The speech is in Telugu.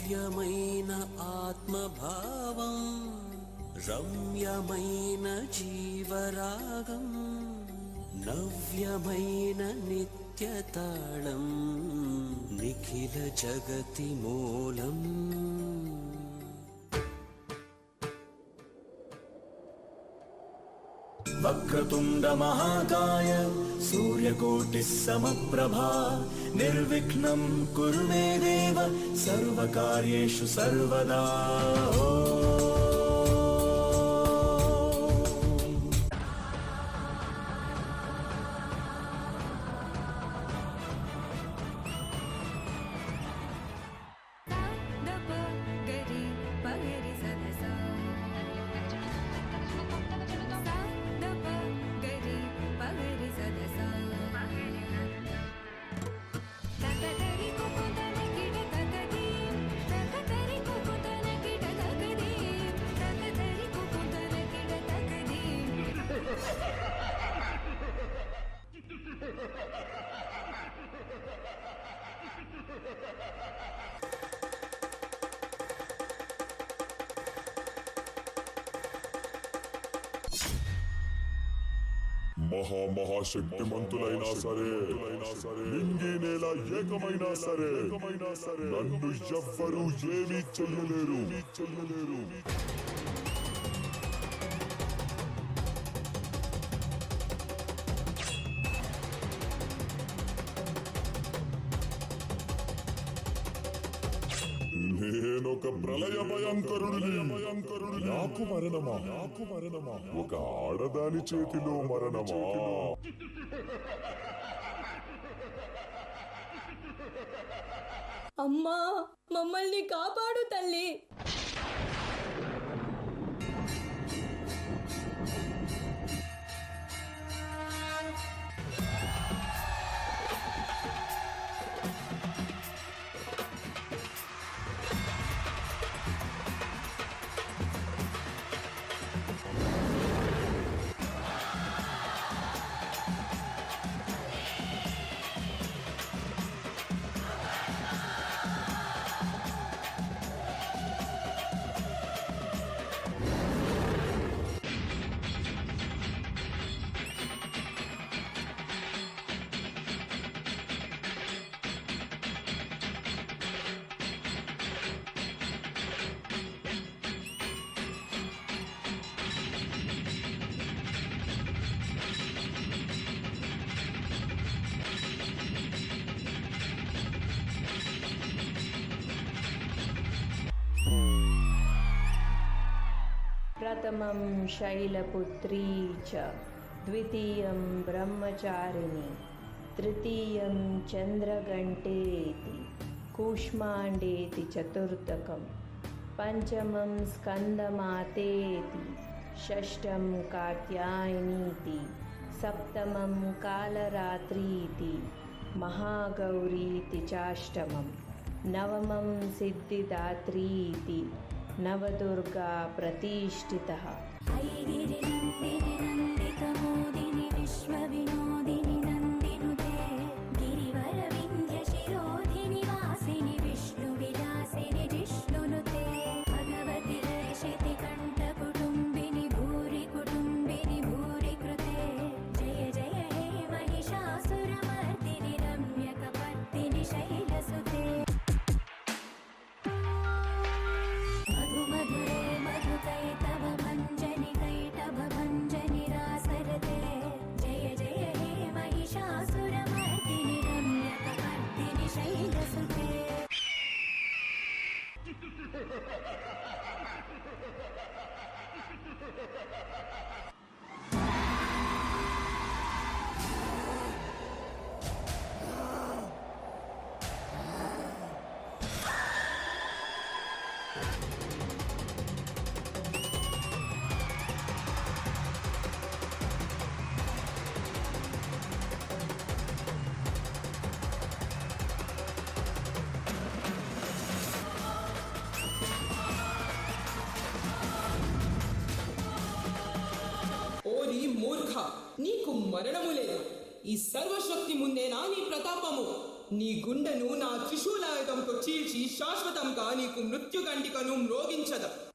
దివ్యమైన ఆత్మభావం, రమ్యమైన జీవరాగం, నవ్యమైన నిత్యతాళం, నిఖిల జగతి మూలం. వక్రతుండ మహాకాయ సూర్యకోటి సమప్రభా నిర్విఘ్నం కురు మే దేవ సర్వకార్యేషు సర్వదా. మహాశక్తిమంతులైనా సరే, నింగి నేల ఏకమైనా సరే, నన్ను ఎవ్వరూ ఏమీ చెయ్యలేరు. నేనొక ప్రళయ భయంకరుడిని. నాకు మరణమా? ఒక ఆడదాని చేతిలో మరణమా? అమ్మా, మమ్మల్ని కాపాడు తల్లి. प्रथमं शैलपुत्री च, द्वितीयं ब्रह्मचारिणी, तृतीयं चन्द्रघण्टेति, कूष्माण्डेति चतुर्थकं, पञ्चमं स्कन्दमातेति, षष्ठं कात्यायनीति, सप्तमं कालरात्रीति, महागौरीति चाष्टमं, नवमं सिद्धिदात्रीति, नवदुर्गा प्रतिष्ठितः। ఓరి మూర్ఖ, నీకు మరణము లేదు. ఈ సర్వశక్తి ముందేనా నీ ప్రతాపము? నీ గుండెను నా త్రిశూలాయుధంతో చీల్చి శాశ్వతంగా నీకు మృత్యుగంటికను మ్రోగించద.